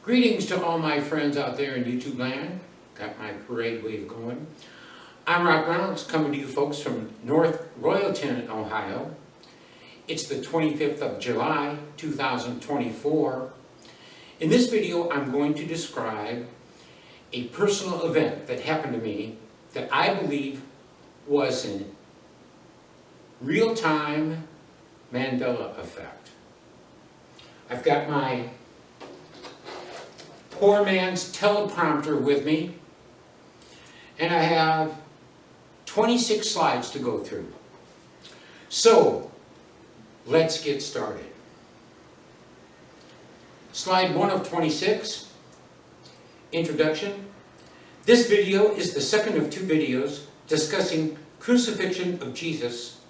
Greetings to all my friends out there in YouTube land. Got my parade wave going. I'm Rock Reynolds coming to you folks from North Royalton, Ohio. It's the 25th of July, 2024. In this video, I'm going to describe a personal event that happened to me that I believe was an real-time Mandela Effect. I've got my poor man's teleprompter with me, and I have 26 slides to go through. So, let's get started. Slide 1 of 26, Introduction. This video is the second of 2 videos discussing crucifixion of Jesus.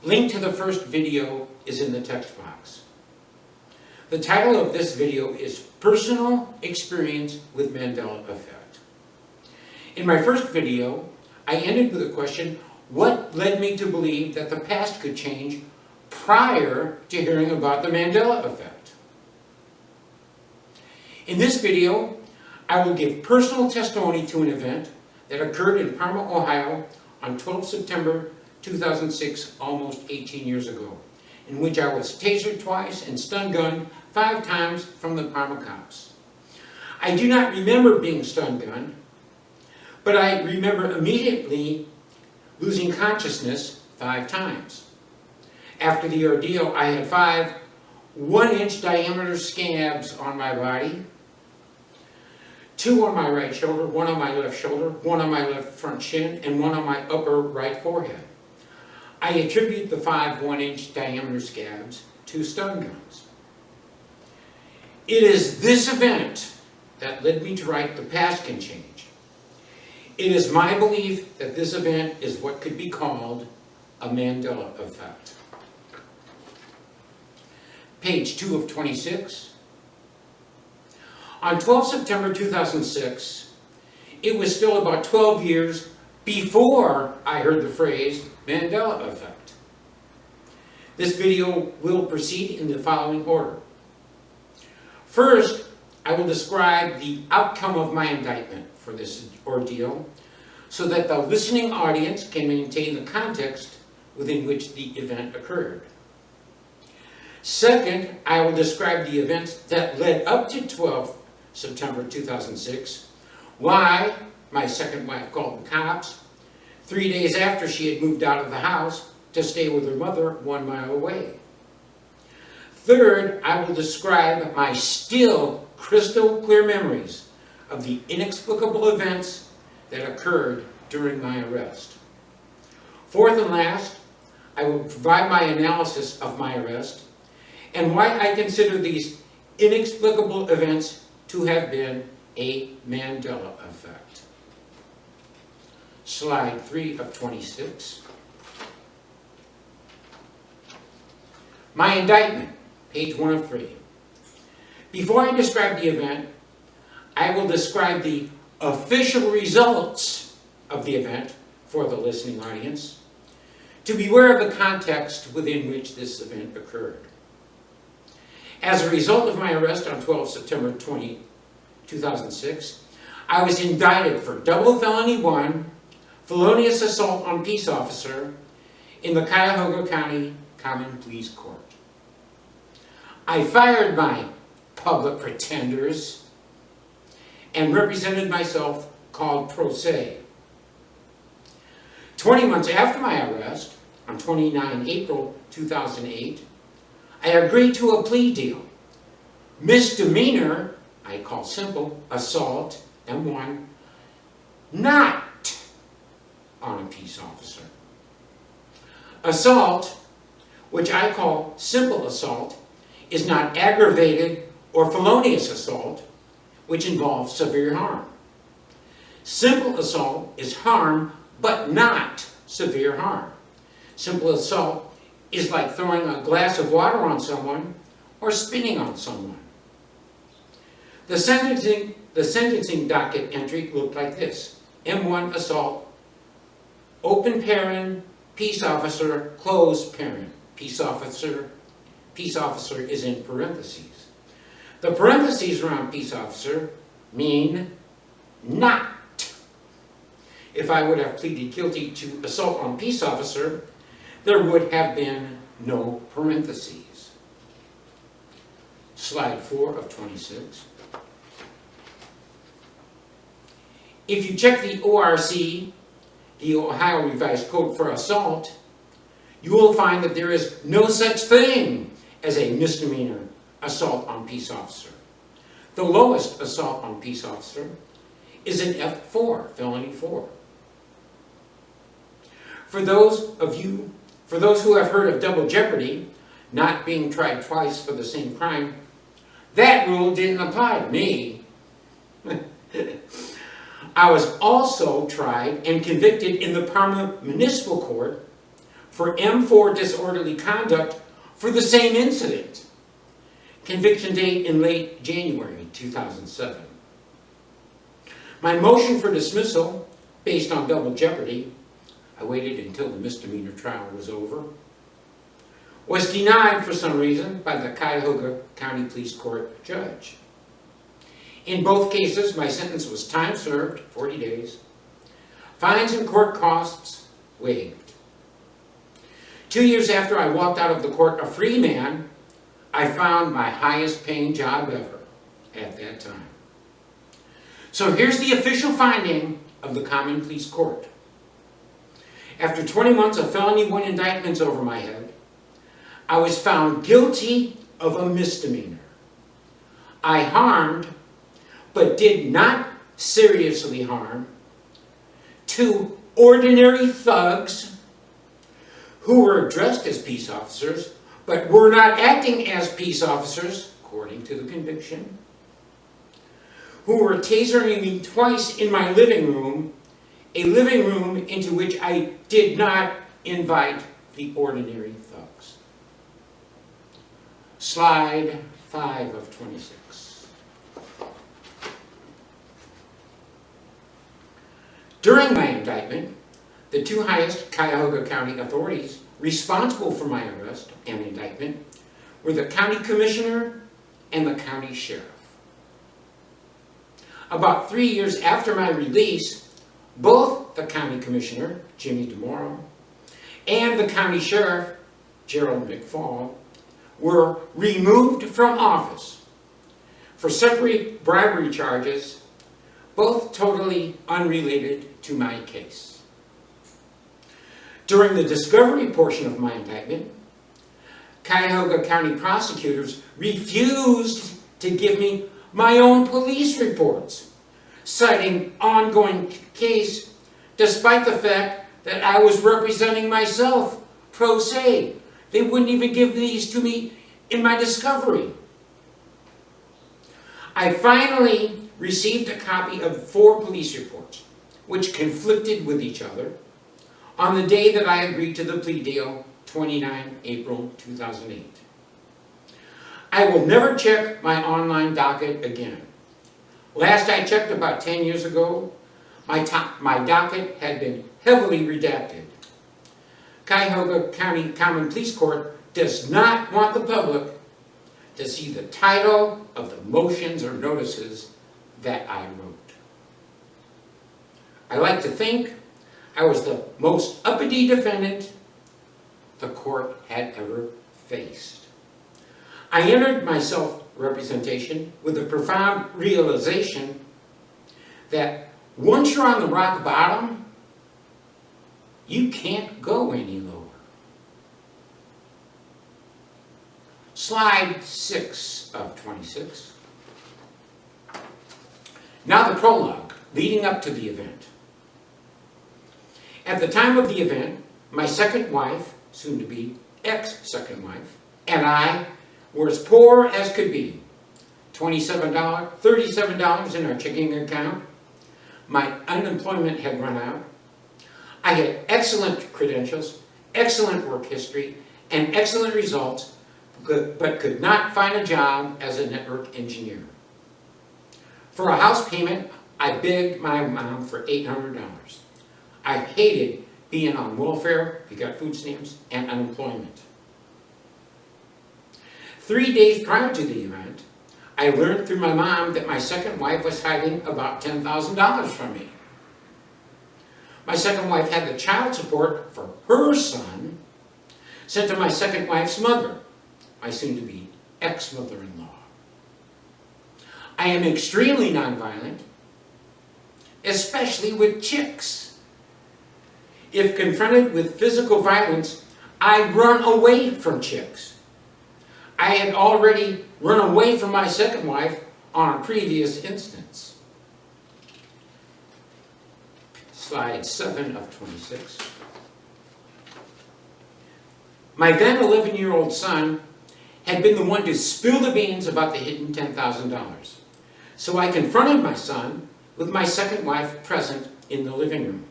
Link to the first video is in the text box. The title of this video is Personal Experience with Mandela Effect. In my first video, I ended with a question, what led me to believe that the past could change prior to hearing about the Mandela Effect? In this video, I will give personal testimony to an event that occurred in Parma, Ohio on 12 September 2006, almost 18 years ago, in which I was tasered twice and stun-gunned 5 times from the Parma cops. I do not remember being stun-gunned, but I remember immediately losing consciousness 5 times. After the ordeal, I had 5 1-inch diameter scabs on my body, 2 on my right shoulder, 1 on my left shoulder, 1 on my left front shin, and 1 on my upper right forehead. I attribute the 5 1-inch diameter scabs to stun guns. It is this event that led me to write The Past Can Change. It is my belief that this event is what could be called a Mandela Effect. Page 2 of 26. On 12 September 2006, it was still about 12 years before I heard the phrase Mandela Effect. This video will proceed in the following order. First, I will describe the outcome of my indictment for this ordeal so that the listening audience can maintain the context within which the event occurred. Second, I will describe the events that led up to 12 September 2006, why my second wife called the cops 3 days after she had moved out of the house to stay with her mother 1 mile away. Third, I will describe my still crystal clear memories of the inexplicable events that occurred during my arrest. Fourth and last, I will provide my analysis of my arrest and why I consider these inexplicable events to have been a Mandela Effect. Slide 3 of 26. My indictment, page 1 of 3. Before I describe the event, I will describe the official results of the event for the listening audience to be aware of the context within which this event occurred. As a result of my arrest on 12 September 2006, I was indicted for double felony 1, felonious assault on peace officer in the Cuyahoga County Common Pleas Court. I fired my public pretenders and represented myself called pro se. 20 months after my arrest, on 29 April 2008, I agreed to a plea deal. Misdemeanor, I call simple, assault, M1, not on a peace officer. Assault, which I call simple assault, is not aggravated or felonious assault, which involves severe harm. Simple assault is harm, but not severe harm. Simple assault is like throwing a glass of water on someone or spitting on someone. The sentencing docket entry looked like this. M1 assault, open paren, peace officer, closed paren. Peace officer is in parentheses. The parentheses around peace officer mean not. If I would have pleaded guilty to assault on peace officer, there would have been no parentheses. Slide 4 of 26. If you check the ORC, the Ohio Revised Code for assault, you will find that there is no such thing as a misdemeanor assault on peace officer. The lowest assault on peace officer is an F4, felony 4. For those who have heard of double jeopardy, not being tried twice for the same crime, that rule didn't apply to me. I was also tried and convicted in the Parma Municipal Court for M4 disorderly conduct for the same incident. Conviction date in late January 2007. My motion for dismissal, based on double jeopardy, I waited until the misdemeanor trial was over, was denied for some reason by the Cuyahoga County Police Court judge. In both cases, my sentence was time served, 40 days, fines and court costs waived. 2 years after I walked out of the court a free man, I found my highest paying job ever at that time. So here's the official finding of the Common Police Court. After 20 months of felony 1 indictments over my head, I was found guilty of a misdemeanor. I harmed, but did not seriously harm, 2 ordinary thugs who were dressed as peace officers, but were not acting as peace officers, according to the conviction, who were tasering me twice in my living room, a living room into which I did not invite the ordinary thugs. Slide 5 of 26. During my indictment, the 2 highest Cuyahoga County authorities responsible for my arrest and indictment were the county commissioner and the county sheriff. About 3 years after my release, both the county commissioner, Jimmy DeMoro, and the county sheriff, Gerald McFall, were removed from office for separate bribery charges, both totally unrelated to my case. During the discovery portion of my indictment, Cuyahoga County prosecutors refused to give me my own police reports, citing ongoing case, despite the fact that I was representing myself, pro se. They wouldn't even give these to me in my discovery. I finally received a copy of 4 police reports, which conflicted with each other, on the day that I agreed to the plea deal, 29 April 2008. I will never check my online docket again. Last I checked about 10 years ago, my docket had been heavily redacted. Cuyahoga County Common Police Court does not want the public to see the title of the motions or notices that I wrote. I like to think I was the most uppity defendant the court had ever faced. I entered my self-representation with a profound realization that once you're on the rock bottom, you can't go any lower. Slide 6 of 26. Now the prologue, leading up to the event. At the time of the event, my second wife, soon to be ex-second wife, and I were as poor as could be. $37 in our checking account. My unemployment had run out. I had excellent credentials, excellent work history, and excellent results, but could not find a job as a network engineer. For a house payment, I begged my mom for $800. I hated being on welfare, we got food stamps, and unemployment. 3 days prior to the event, I learned through my mom that my second wife was hiding about $10,000 from me. My second wife had the child support for her son sent to my second wife's mother, my soon-to-be ex-mother-in-law. I am extremely nonviolent, especially with chicks. If confronted with physical violence, I run away from chicks. I had already run away from my second wife on a previous instance. Slide 7 of 26. My then 11-year-old son had been the one to spill the beans about the hidden $10,000. So I confronted my son with my second wife present in the living room.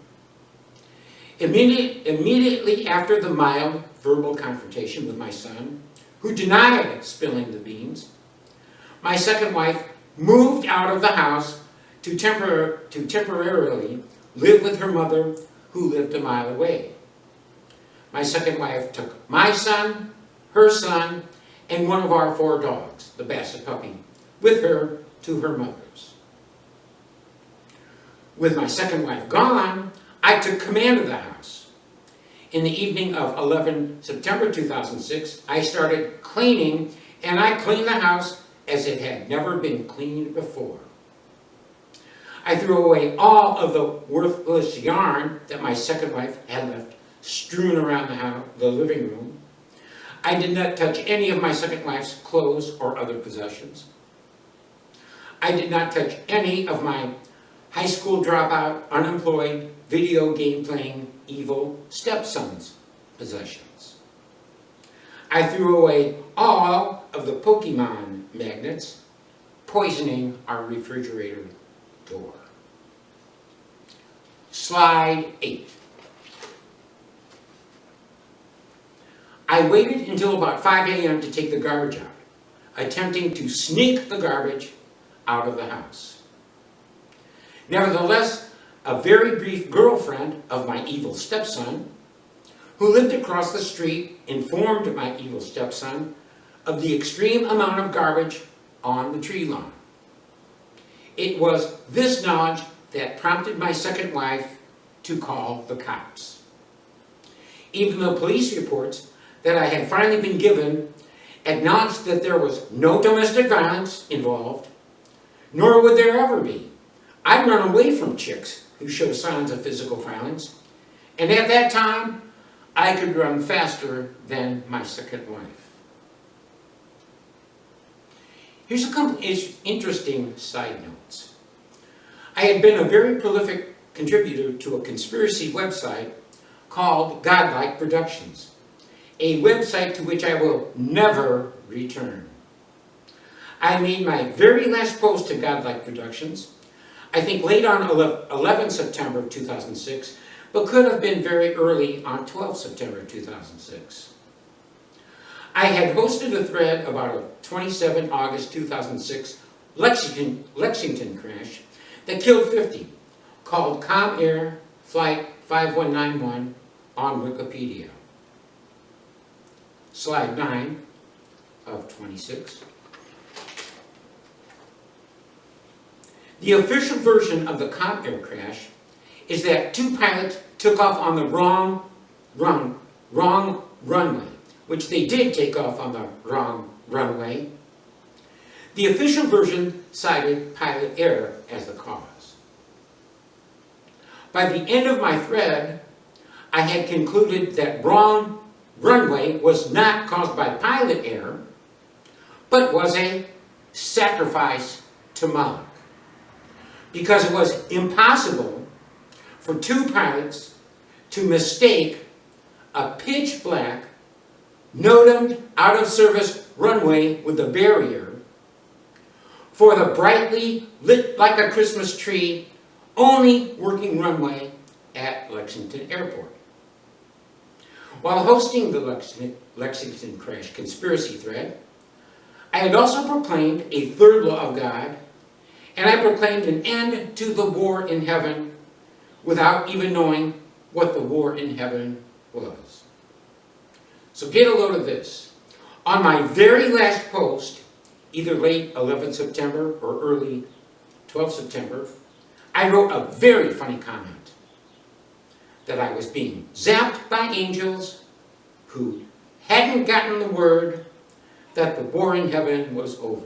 Immediately after the mild verbal confrontation with my son, who denied spilling the beans, my second wife moved out of the house to temporarily live with her mother, who lived a mile away. My second wife took my son, her son, and one of our 4 dogs, the Basset puppy, with her to her mother's. With my second wife gone, I took command of the house. In the evening of 11 September 2006, I started cleaning, and I cleaned the house as it had never been cleaned before. I threw away all of the worthless yarn that my second wife had left strewn around the living room. I did not touch any of my second wife's clothes or other possessions. I did not touch any of my high school dropout, unemployed, video game playing, evil stepson's possessions. I threw away all of the Pokemon magnets, poisoning our refrigerator door. Slide 8. I waited until about 5 a.m. to take the garbage out, attempting to sneak the garbage out of the house. Nevertheless, a very brief girlfriend of my evil stepson, who lived across the street, informed my evil stepson of the extreme amount of garbage on the tree lawn. It was this knowledge that prompted my second wife to call the cops. Even the police reports that I had finally been given acknowledged that there was no domestic violence involved, nor would there ever be. I'd run away from chicks who show signs of physical violence, and at that time, I could run faster than my second wife. Here's a couple interesting side notes. I had been a very prolific contributor to a conspiracy website called Godlike Productions, a website to which I will never return. I made my very last post to Godlike Productions, I think late on 11 September 2006, but could have been very early on 12 September 2006. I had hosted a thread about a 27 August 2006 Lexington crash that killed 50, called Calm Air Flight 5191 on Wikipedia. Slide 9 of 26. The official version of the Calm Air crash is that 2 pilots took off on the wrong runway, which they did take off on the wrong runway. The official version cited pilot error as the cause. By the end of my thread, I had concluded that wrong runway was not caused by pilot error, but was a sacrifice to Moloch, because it was impossible for 2 pilots to mistake a pitch black, NOTAMed out of service runway with a barrier for the brightly lit like a Christmas tree, only working runway at Lexington Airport. While hosting the Lexington crash conspiracy thread, I had also proclaimed a third law of God, and I proclaimed an end to the war in heaven without even knowing what the war in heaven was. So get a load of this. On my very last post, either late 11th September or early 12th September, I wrote a very funny comment that I was being zapped by angels who hadn't gotten the word that the war in heaven was over.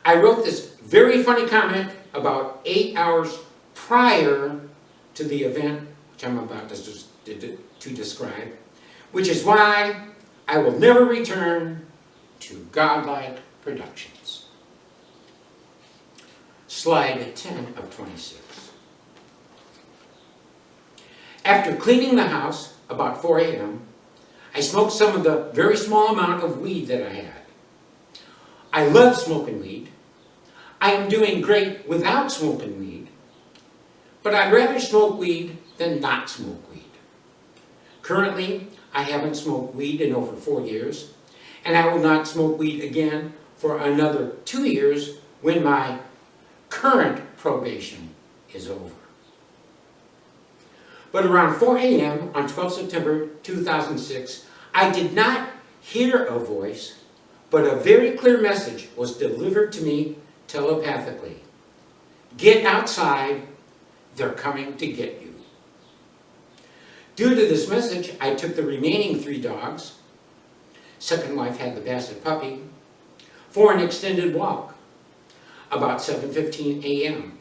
I wrote this very funny comment about 8 hours prior to the event, which I'm about to describe, which is why I will never return to godlike productions. Slide 10 of 26. After cleaning the house about 4 a.m., I smoked some of the very small amount of weed that I had. I love smoking weed. I am doing great without smoking weed, but I'd rather smoke weed than not smoke weed. Currently, I haven't smoked weed in over 4 years, and I will not smoke weed again for another 2 years when my current probation is over. But around 4 a.m. on 12 September 2006, I did not hear a voice, but a very clear message was delivered to me telepathically. Get outside, they're coming to get you. Due to this message, I took the remaining 3 dogs, second wife had the basset puppy, for an extended walk, about 7:15 a.m.,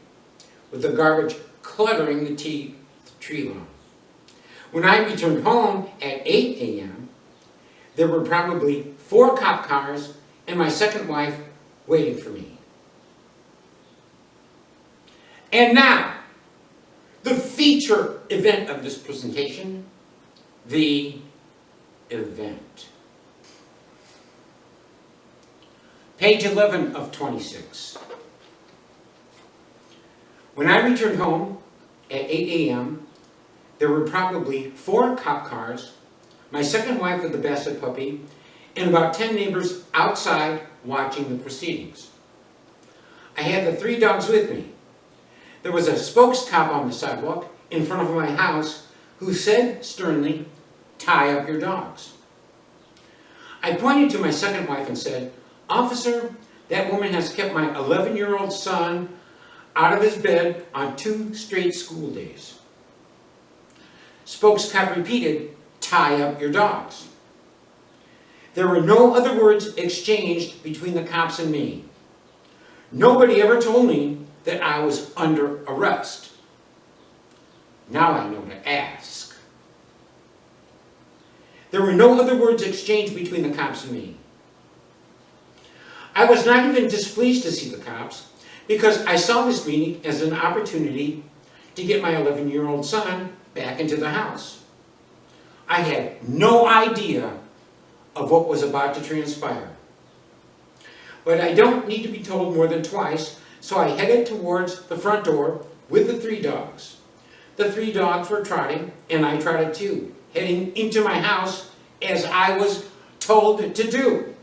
with the garbage cluttering the tree lawn. When I returned home at 8 a.m., there were probably 4 cop cars and my second wife waiting for me. And now, the feature event of this presentation, the event. Page 11 of 26. When I returned home at 8 a.m., there were probably 4 cop cars, my second wife with the basset puppy, and about 10 neighbors outside watching the proceedings. I had the 3 dogs with me. There was a spokes cop on the sidewalk in front of my house who said sternly, "Tie up your dogs." I pointed to my second wife and said, "Officer, that woman has kept my 11-year-old son out of his bed on 2 straight school days." Spokes cop repeated, "Tie up your dogs." There were no other words exchanged between the cops and me. Nobody ever told me that I was under arrest. Now I know to ask. There were no other words exchanged between the cops and me. I was not even displeased to see the cops because I saw this meeting as an opportunity to get my 11-year-old son back into the house. I had no idea of what was about to transpire. But I don't need to be told more than twice, so I headed towards the front door with the 3 dogs. The 3 dogs were trotting, and I trotted too, heading into my house as I was told to do.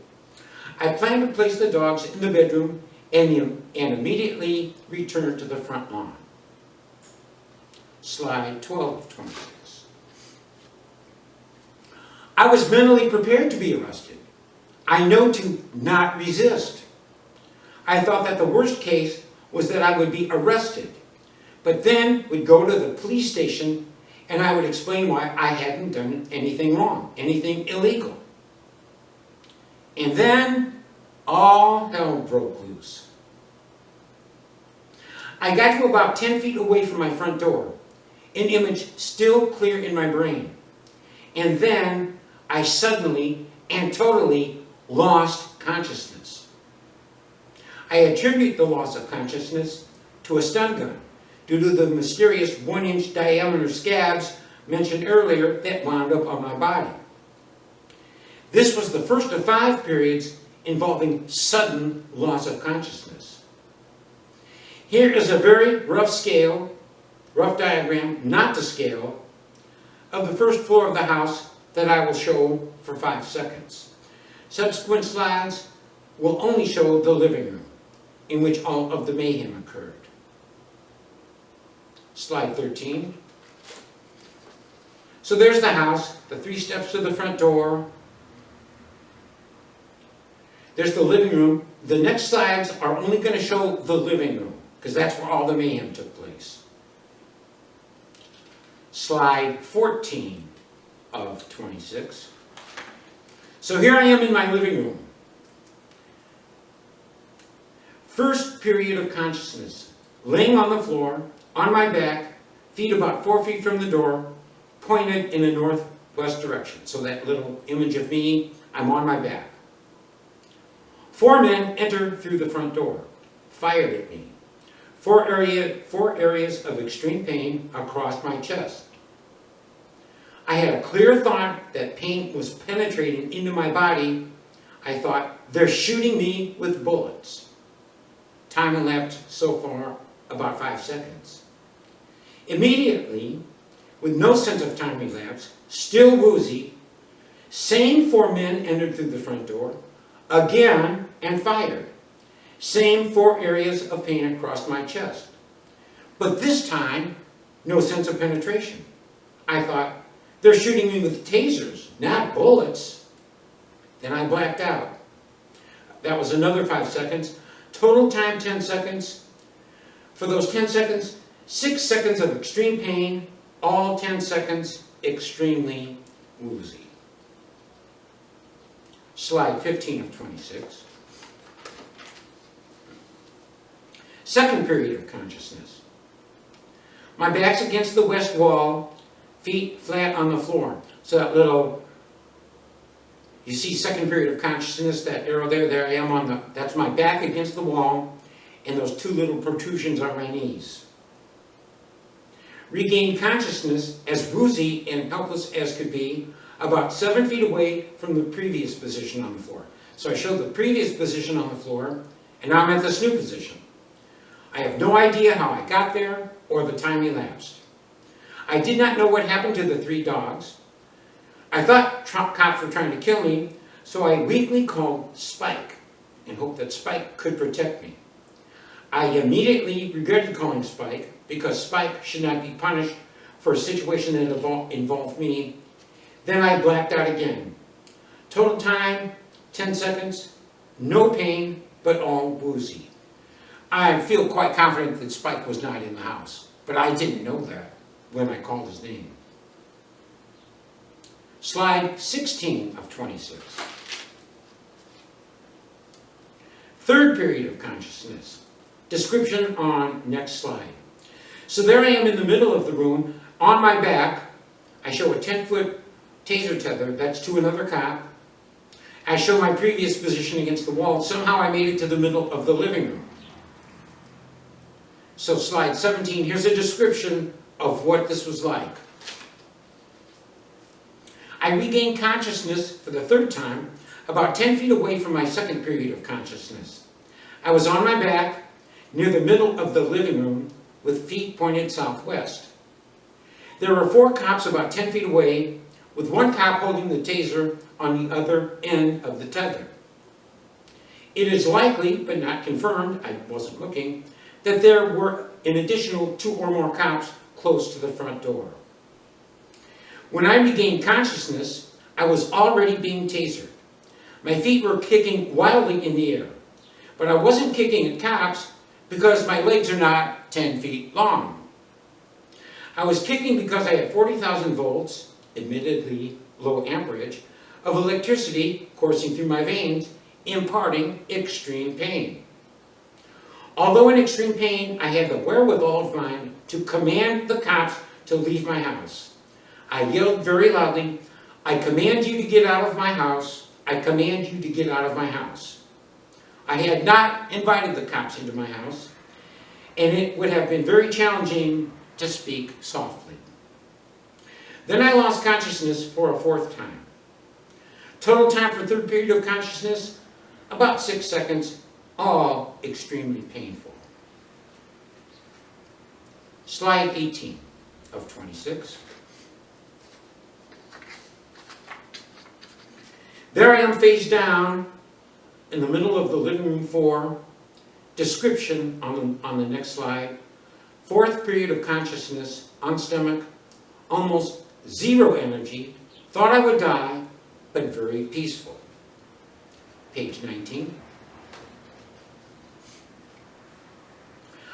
I planned to place the dogs in the bedroom and immediately return to the front lawn. Slide 12 of 26. I was mentally prepared to be arrested. I know to not resist. I thought that the worst case was that I would be arrested, but then would go to the police station and I would explain why I hadn't done anything wrong, anything illegal. And then all hell broke loose. I got to about 10 feet away from my front door, an image still clear in my brain. And then I suddenly and totally lost consciousness. I attribute the loss of consciousness to a stun gun due to the mysterious 1-inch diameter scabs mentioned earlier that wound up on my body. This was the first of 5 periods involving sudden loss of consciousness. Here is a very rough diagram, not to scale, of the first floor of the house that I will show for 5 seconds. Subsequent slides will only show the living room, in which all of the mayhem occurred. Slide 13. So there's the house, the 3 steps to the front door. There's the living room. The next slides are only going to show the living room, because that's where all the mayhem took place. Slide 14 of 26. So here I am in my living room. First period of consciousness. Laying on the floor, on my back, feet about 4 feet from the door, pointed in a northwest direction. So that little image of me, I'm on my back. 4 men entered through the front door, fired at me. 4 areas of extreme pain across my chest. I had a clear thought that pain was penetrating into my body. I thought, they're shooting me with bullets. Time elapsed so far about 5 seconds. Immediately, with no sense of time elapse, still woozy, same 4 men entered through the front door, again, and fired. Same 4 areas of pain across my chest. But this time, no sense of penetration. I thought, they're shooting me with tasers, not bullets. Then I blacked out. That was another 5 seconds. Total time, 10 seconds. For those 10 seconds, 6 seconds of extreme pain, all 10 seconds extremely woozy. Slide 15 of 26. Second period of consciousness. My back's against the west wall, feet flat on the floor. So that little, you see second period of consciousness, that arrow there I am on the, that's my back against the wall, and those 2 little protrusions are my knees. Regained consciousness, as woozy and helpless as could be, about 7 feet away from the previous position on the floor. So I showed the previous position on the floor, and now I'm at this new position. I have no idea how I got there or the time elapsed. I did not know what happened to the 3 dogs. I thought cops were trying to kill me, so I weakly called Spike and hoped that Spike could protect me. I immediately regretted calling Spike because Spike should not be punished for a situation that involved me. Then I blacked out again. Total time, 10 seconds, no pain, but all woozy. I feel quite confident that Spike was not in the house, but I didn't know that when I called his name. Slide 16 of 26. Third period of consciousness. Description on next slide. So there I am in the middle of the room, on my back. I show a 10-foot taser tether, that's to another cop. I show my previous position against the wall. Somehow I made it to the middle of the living room. So slide 17, here's a description of what this was like. I regained consciousness for the 3rd time, about 10 feet away from my second period of consciousness. I was on my back, near the middle of the living room, with feet pointed southwest. There were 4 cops about 10 feet away, with 1 cop holding the taser on the other end of the tether. It is likely, but not confirmed, I wasn't looking, that there were an additional 2 or more cops close to the front door. When I regained consciousness, I was already being tasered. My feet were kicking wildly in the air, but I wasn't kicking at cops because my legs are not 10 feet long. I was kicking because I had 40,000 volts, admittedly low amperage, of electricity coursing through my veins, imparting extreme pain. Although in extreme pain, I had the wherewithal of mind to command the cops to leave my house. I yelled very loudly, "I command you to get out of my house. I command you to get out of my house." I had not invited the cops into my house, and it would have been very challenging to speak softly. Then I lost consciousness for a 4th time. Total time for 3rd period of consciousness, about 6 seconds, all extremely painful. Slide 18 of 26. There I am face down in the middle of the living room floor. Description on the next slide. 4th period of consciousness, on stomach, almost 0 energy, thought I would die, but very peaceful. page 19.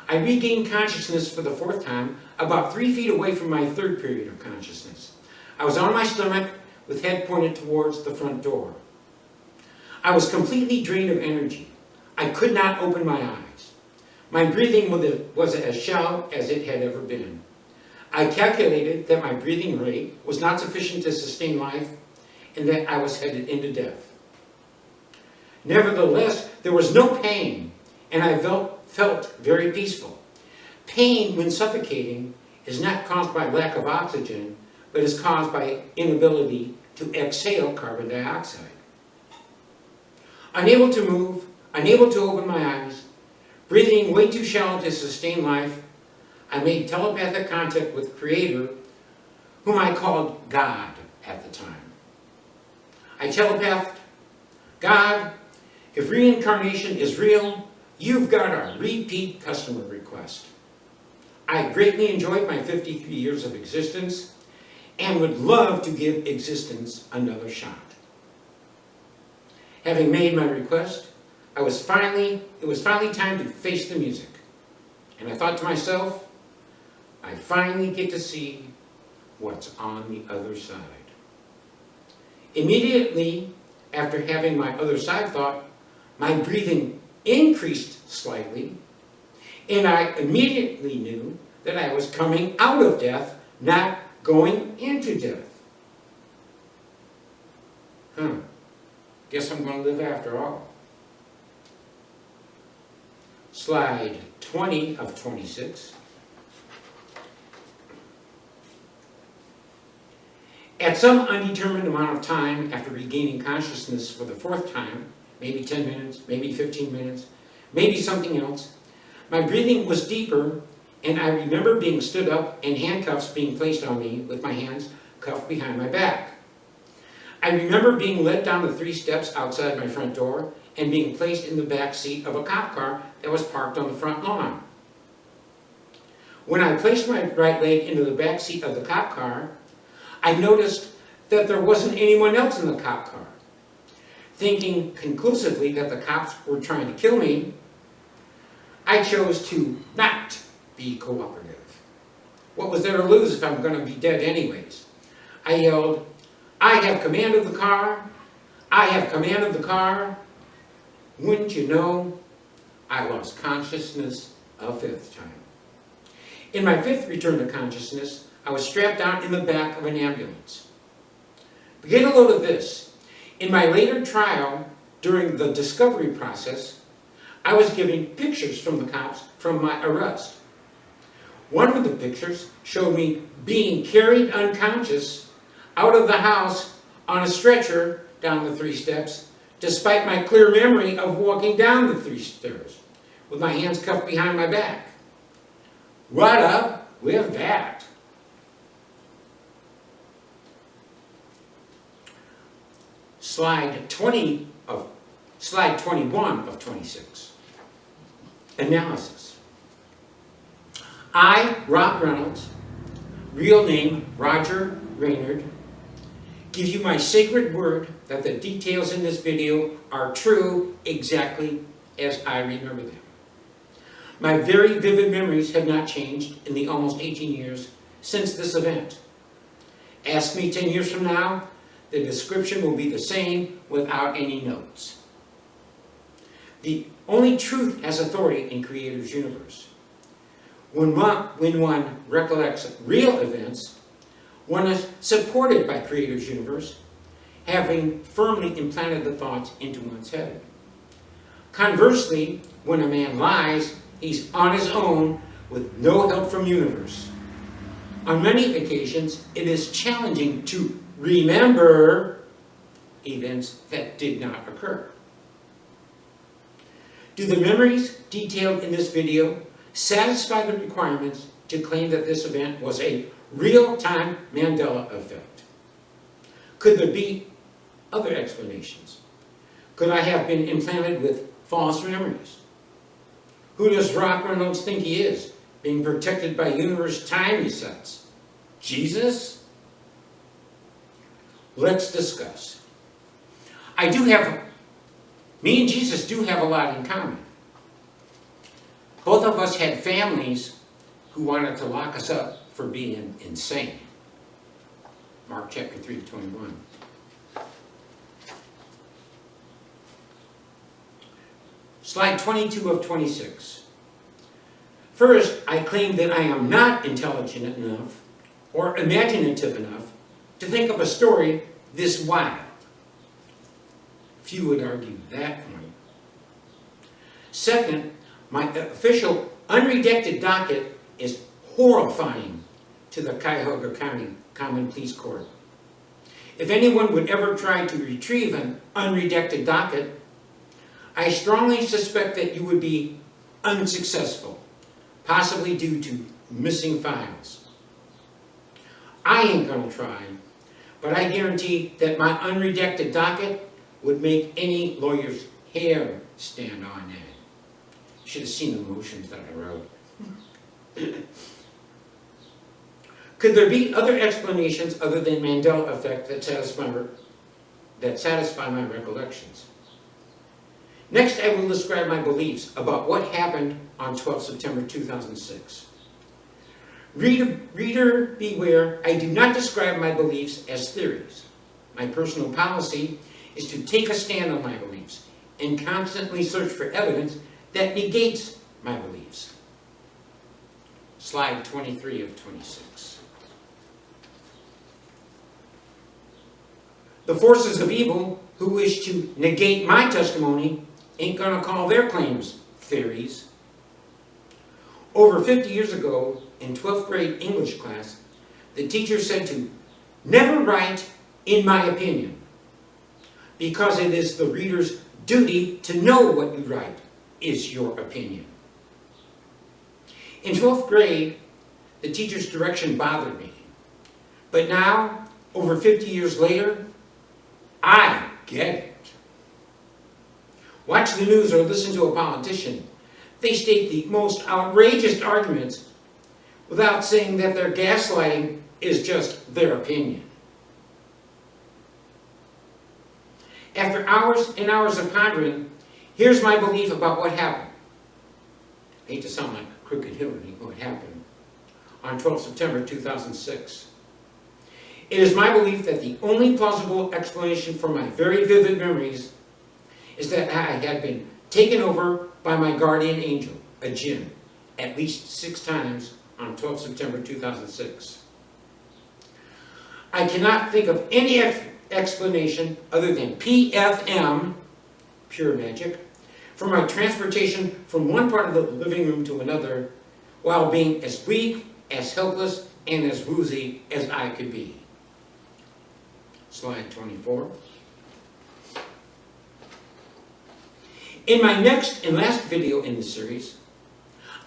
I regained consciousness for the fourth time about 3 feet away from my third period of consciousness. I was on my stomach with head pointed towards the front door. I was completely drained of energy. I could not open my eyes. My breathing was as shallow as it had ever been. I calculated that my breathing rate was not sufficient to sustain life and that I was headed into death. Nevertheless, there was no pain, and I felt very peaceful. Pain, when suffocating, is not caused by lack of oxygen, but is caused by inability to exhale carbon dioxide. Unable to move, unable to open my eyes, breathing way too shallow to sustain life, I made telepathic contact with Creator, whom I called God at the time. I telepathed, God, if reincarnation is real, you've got a repeat customer request. I greatly enjoyed my 53 years of existence and would love to give existence another shot. Having made my request, it was finally time to face the music. And I thought to myself, I finally get to see what's on the other side. Immediately after having my other side thought, my breathing increased slightly, and I immediately knew that I was coming out of death, not going into death. Guess I'm going to live after all. Slide 20 of 26. At some undetermined amount of time after regaining consciousness for the fourth time, maybe 10 minutes, maybe 15 minutes, maybe something else, my breathing was deeper, and I remember being stood up and handcuffs being placed on me with my hands cuffed behind my back. I remember being led down the 3 steps outside my front door and being placed in the back seat of a cop car that was parked on the front lawn. When I placed my right leg into the back seat of the cop car, I noticed that there wasn't anyone else in the cop car. Thinking conclusively that the cops were trying to kill me, I chose to not be cooperative. What was there to lose if I'm going to be dead anyways? I yelled, I have command of the car. I have command of the car. Wouldn't you know, I lost consciousness a 5th time. In my 5th return to consciousness, I was strapped down in the back of an ambulance. But get a load of this. In my later trial, during the discovery process, I was given pictures from the cops from my arrest. One of the pictures showed me being carried unconscious out of the house on a stretcher down the 3 steps, despite my clear memory of walking down the 3 stairs with my hands cuffed behind my back. What up with that? Slide 21 of 26. Analysis. I, Rob Reynolds, real name Roger Raynard, give you my sacred word that the details in this video are true exactly as I remember them. My very vivid memories have not changed in the almost 18 years since this event. Ask me 10 years from now, the description will be the same without any notes. The only truth has authority in Creator's universe. When one recollects real events, one is supported by Creator's universe, having firmly implanted the thoughts into one's head. Conversely, when a man lies, he's on his own with no help from universe. On many occasions, it is challenging to remember events that did not occur. Do the memories detailed in this video satisfy the requirements to claim that this event was a real-time Mandela Effect? Could there be other explanations? Could I have been implanted with false memories? Who does Rob Reynolds think he is, being protected by universe time resets? Jesus? Let's discuss. I do have Me and Jesus do have a lot in common. Both of us had families who wanted to lock us up for being insane. Mark chapter 3:21. Slide 22 of 26. First, I claim that I am not intelligent enough or imaginative enough to think of a story this wild. Few would argue that point. Second, my official unredacted docket is horrifying to the Cuyahoga County Common Pleas Court. If anyone would ever try to retrieve an unredacted docket, I strongly suspect that you would be unsuccessful, possibly due to missing files. I ain't gonna try, but I guarantee that my unredacted docket would make any lawyer's hair stand on end. Should have seen the motions that I wrote. Could there be other explanations other than Mandela Effect that satisfy my recollections? Next, I will describe my beliefs about what happened on 12 September 2006. Reader, beware, I do not describe my beliefs as theories. My personal policy is to take a stand on my beliefs and constantly search for evidence that negates my beliefs. Slide 23 of 26. The forces of evil who wish to negate my testimony ain't gonna call their claims theories. Over 50 years ago, in 12th grade English class, the teacher said to never write "in my opinion," because it is the reader's duty to know what you write is your opinion. In 12th grade, the teacher's direction bothered me. But now, over 50 years later, I get it. Watch the news or listen to a politician. They state the most outrageous arguments without saying that their gaslighting is just their opinion. After hours and hours of pondering, here's my belief about what happened. I hate to sound like Crooked Hillary, what happened on 12 September 2006. It is my belief that the only plausible explanation for my very vivid memories is that I had been taken over by my guardian angel, a jinn, at least 6 times on 12 September 2006. I cannot think of any explanation other than PFM, pure magic, for my transportation from one part of the living room to another while being as weak, as helpless, and as woozy as I could be. Slide 24. In my next and last video in this series,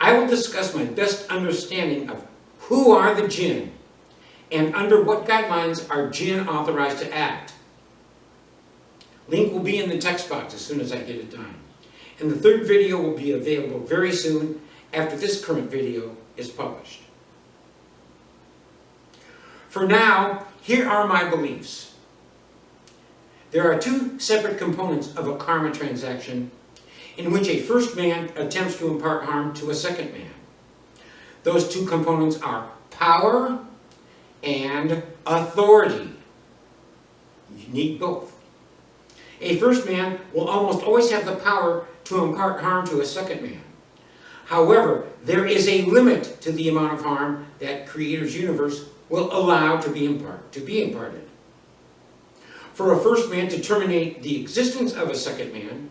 I will discuss my best understanding of who are the jinn and under what guidelines are jinn authorized to act. Link will be in the text box as soon as I get it done. And the third video will be available very soon after this current video is published. For now, here are my beliefs. There are 2 separate components of a karma transaction in which a first man attempts to impart harm to a second man. Those 2 components are power and authority. You need both. A first man will almost always have the power to impart harm to a second man. However, there is a limit to the amount of harm that Creator's universe will allow to be imparted. For a first man to terminate the existence of a second man,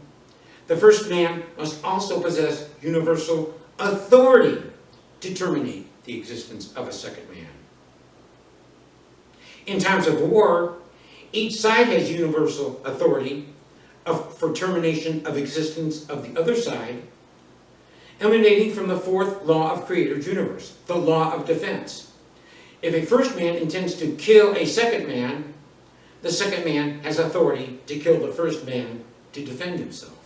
the first man must also possess universal authority to terminate the existence of a second man. In times of war, each side has universal authority for termination of existence of the other side, emanating from the 4th law of Creator's universe, the law of defense. If a first man intends to kill a second man, the second man has authority to kill the first man to defend himself.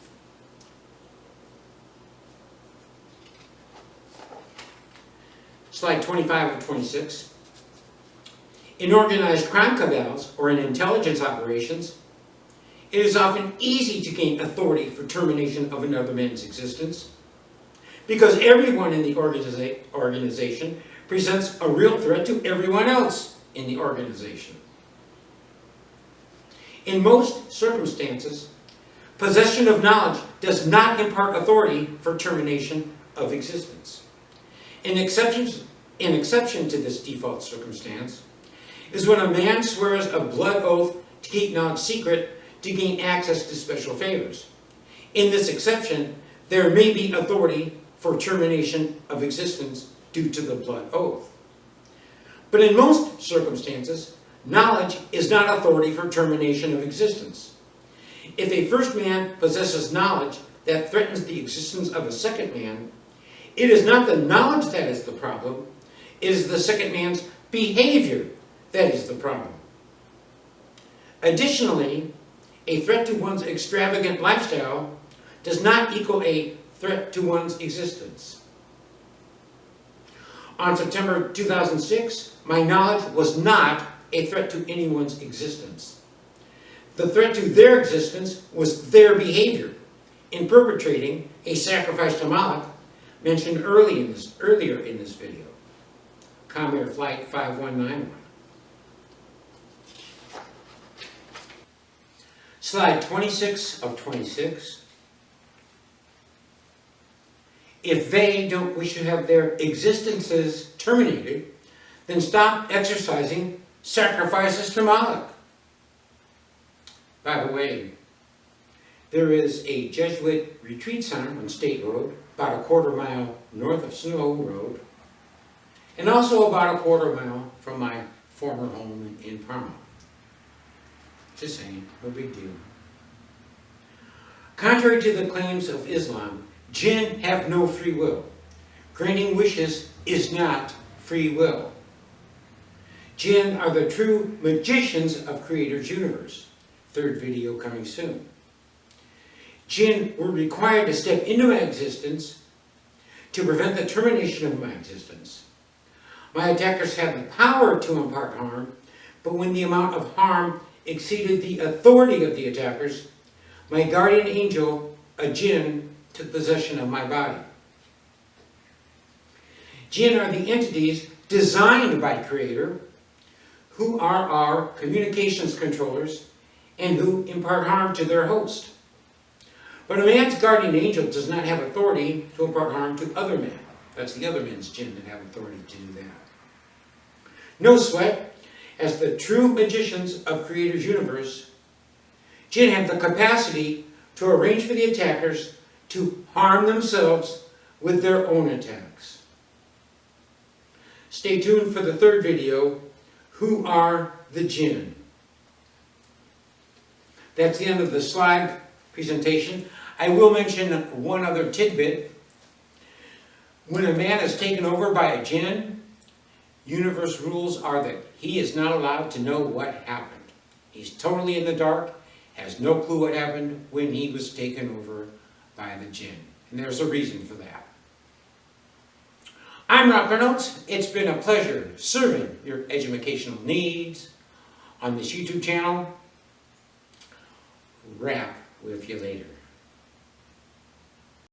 Slide 25 of 26. In organized crime cabals or in intelligence operations, it is often easy to gain authority for termination of another man's existence because everyone in the organization presents a real threat to everyone else in the organization. In most circumstances, possession of knowledge does not impart authority for termination of existence. An exception to this default circumstance is when a man swears a blood oath to keep knowledge secret to gain access to special favors. In this exception, there may be authority for termination of existence due to the blood oath. But in most circumstances, knowledge is not authority for termination of existence. If a first man possesses knowledge that threatens the existence of a second man, it is not the knowledge that is the problem, it is the second man's behavior that is the problem. Additionally, a threat to one's extravagant lifestyle does not equal a threat to one's existence. On September 2006, my knowledge was not a threat to anyone's existence. The threat to their existence was their behavior in perpetrating a sacrifice to Moloch mentioned earlier in this video. Comair Flight 5191. Slide 26 of 26. If they don't wish to have their existences terminated, then stop exercising sacrifices to Moloch. By the way, there is a Jesuit retreat center on State Road, about a quarter-mile north of Snow Road, and also about a quarter-mile from my former home in Parma. Just saying, no big deal. Contrary to the claims of Islam, jinn have no free will. Granting wishes is not free will. Jinn are the true magicians of Creator's universe. Third video coming soon. Jinn were required to step into my existence to prevent the termination of my existence. My attackers had the power to impart harm, but when the amount of harm exceeded the authority of the attackers, my guardian angel, a jinn, took possession of my body. Jinn are the entities designed by Creator, who are our communications controllers and who impart harm to their host. But a man's guardian angel does not have authority to impart harm to other men. That's the other men's jinn that have authority to do that. No sweat, as the true magicians of Creator's universe, jinn have the capacity to arrange for the attackers to harm themselves with their own attacks. Stay tuned for the third video, Who Are the Jinn? That's the end of the slide presentation. I will mention one other tidbit. When a man is taken over by a jinn, universe rules are that he is not allowed to know what happened. He's totally in the dark, has no clue what happened when he was taken over by the jinn. And there's a reason for that. I'm Rock Reynolds. It's been a pleasure serving your educational needs on this YouTube channel. Wrap with you later.